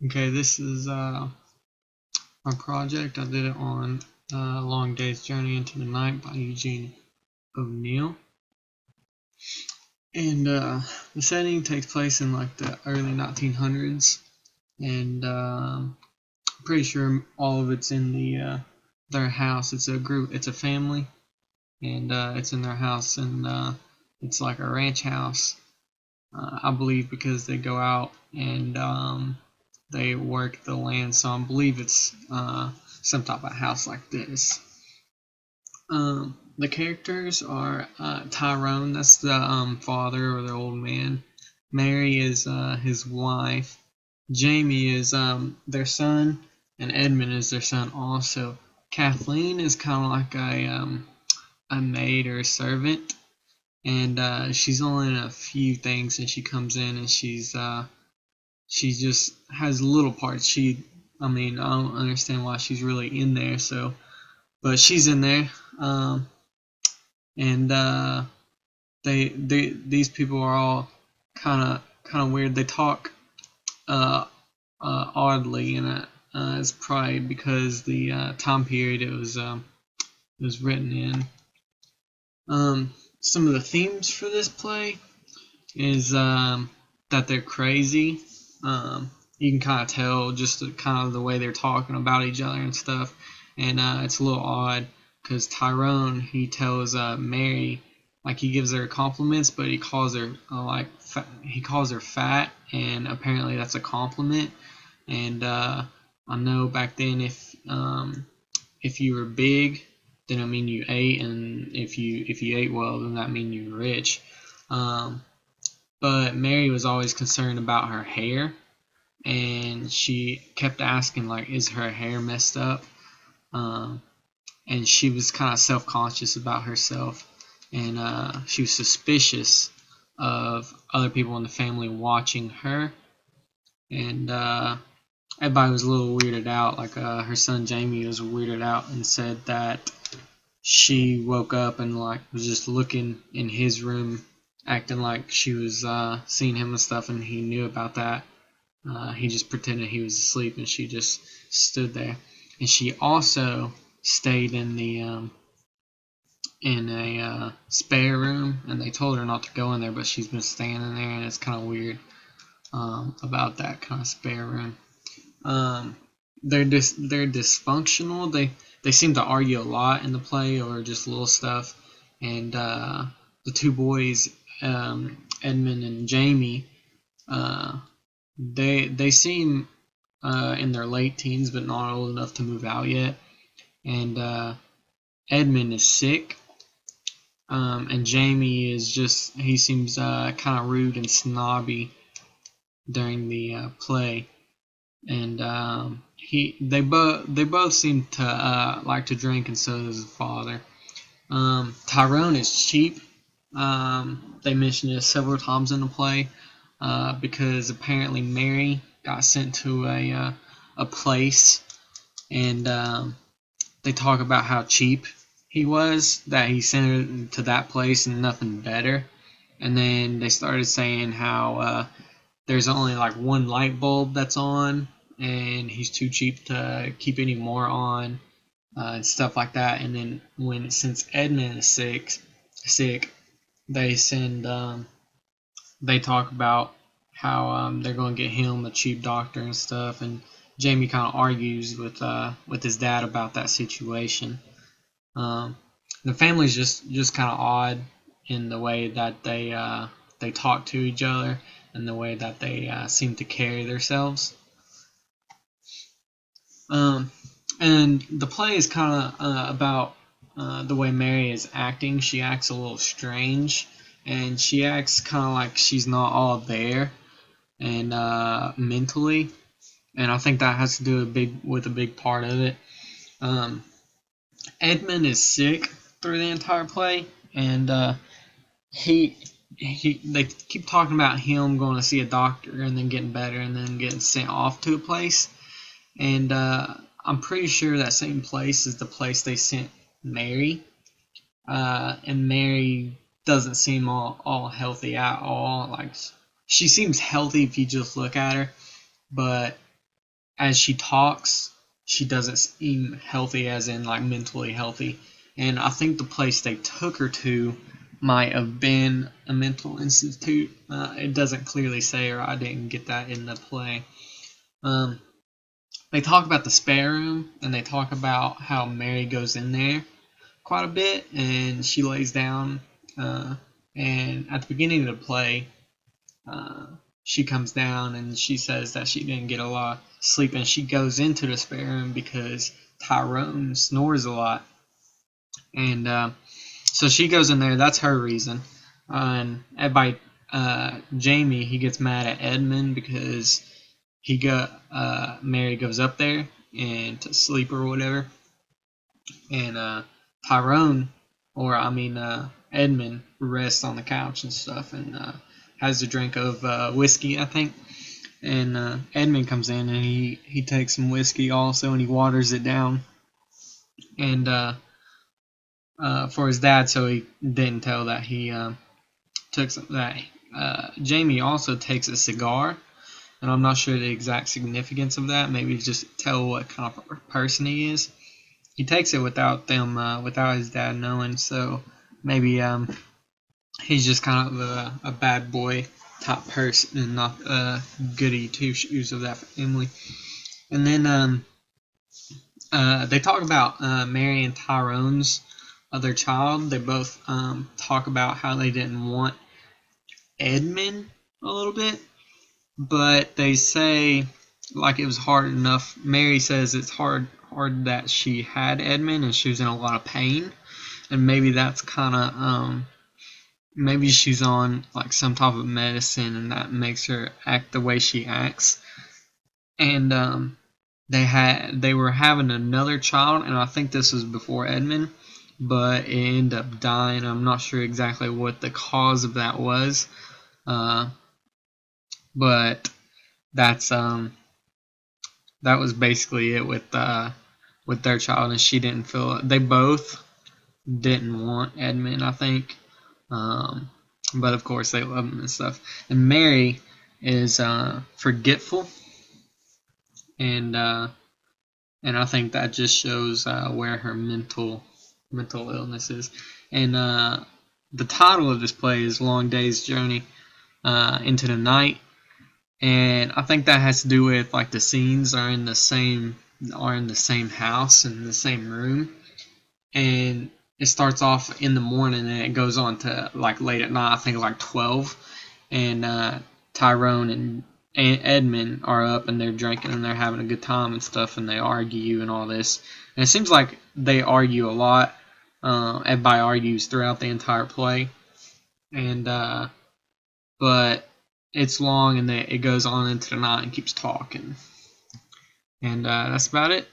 Okay, this is my project. I did it on Long Day's Journey into the Night by Eugene O'Neil. And the setting takes place in like the early 1900s. And I'm pretty sure all of it's in their house. It's a group, it's a family. And it's in their house. And it's like a ranch house, I believe, because they go out and they work the land, so I believe it's some type of house like this. The characters are Tyrone, that's the father or the old man. Mary is his wife. Jamie is their son, and Edmund is their son also. Kathleen is kind of like a maid or a servant, and she's only in a few things, and she comes in and she just has little parts. I mean, I don't understand why she's really in there. So, but she's in there, and these people are all kind of weird. They talk uh, oddly, and it's probably because the time period it was written in. Some of the themes for this play is that they're crazy. You can kind of tell just kind of the way they're talking about each other and stuff, and it's a little odd because Tyrone, he tells Mary, like, he gives her compliments, but he calls her he calls her fat, and apparently that's a compliment. And I know back then, if you were big, then I mean you ate, and if you ate well, then that mean you were rich. But Mary was always concerned about her hair, and she kept asking, like, is her hair messed up? Um, and she was kind of self-conscious about herself, and she was suspicious of other people in the family watching her, and everybody was a little weirded out. Like her son Jamie was weirded out and said that she woke up and like was just looking in his room, acting like she was seeing him and stuff, and he knew about that. He just pretended he was asleep, and she just stood there. And she also stayed in a spare room, and they told her not to go in there, but she's been standing there, and it's kind of weird about that kind of spare room. Um, they're dysfunctional. They seem to argue a lot in the play over just little stuff, and the two boys, Edmund and Jamie, uh, they seem in their late teens, but not old enough to move out yet. And Edmund is sick, and Jamie is just he seems kind of rude and snobby during the play. And they both seem to like to drink, and so does the father. Tyrone is cheap. They mentioned it several times in the play because apparently Mary got sent to a place, and they talk about how cheap he was, that he sent her to that place and nothing better. And then they started saying how there's only like one light bulb that's on, and he's too cheap to keep any more on, and stuff like that. And then since Edmund is sick, they send they talk about how they're going to get him a cheap doctor and stuff. And Jamie kind of argues with his dad about that situation. Um, the family's just kind of odd in the way that they talk to each other and the way that they seem to carry themselves. Um, and the play is kind of about the way Mary is acting. She acts a little strange, and she acts kind of like she's not all there and mentally. And I think that has to do with a big part of it. Um, Edmund is sick through the entire play, and he they keep talking about him going to see a doctor and then getting better and then getting sent off to a place. And I'm pretty sure that same place is the place they sent Mary. And Mary doesn't seem all healthy at all. Like, she seems healthy if you just look at her, but as she talks, she doesn't seem healthy, as in like mentally healthy. And I think the place they took her to might have been a mental institute. It doesn't clearly say, or I didn't get that in the play. They talk about the spare room, and they talk about how Mary goes in there quite a bit, and she lays down. And at the beginning of the play, she comes down and she says that she didn't get a lot of sleep, and she goes into the spare room because Tyrone snores a lot. And so she goes in there. That's her reason. And everybody, Jamie, he gets mad at Edmund because Mary goes up there and to sleep or whatever. And Tyrone, or I mean Edmund, rests on the couch and stuff, and has a drink of whiskey, I think. And Edmund comes in and he takes some whiskey also, and he waters it down, and for his dad, so he didn't tell that he took some, that. Jamie also takes a cigar, and I'm not sure the exact significance of that. Maybe just tell what kind of person he is. He takes it without his dad knowing, so maybe he's just kind of a bad boy type person and not a goody two shoes of that family. And then they talk about Mary and Tyrone's other child. They both talk about how they didn't want Edmund a little bit, but they say like it was hard enough. Mary says it's hard that she had Edmund and she was in a lot of pain, and maybe that's kind of maybe she's on like some type of medicine and that makes her act the way she acts. And they were having another child, and I think this was before Edmund, but it ended up dying. I'm not sure exactly what the cause of that was, but that's that was basically it with their child, and she didn't feel it. They both didn't want Edmund, I think, but of course they love him and stuff. And Mary is forgetful, and I think that just shows where her mental illness is. And the title of this play is Long Day's Journey into the Night, and I think that has to do with like the scenes are in the same house, in the same room, and it starts off in the morning and it goes on to like late at night, I think like 12, and Tyrone and Edmund are up and they're drinking and they're having a good time and stuff, and they argue and all this, and it seems like they argue a lot. Everybody argues throughout the entire play, and but it's long and it goes on into the night and keeps talking, and that's about it.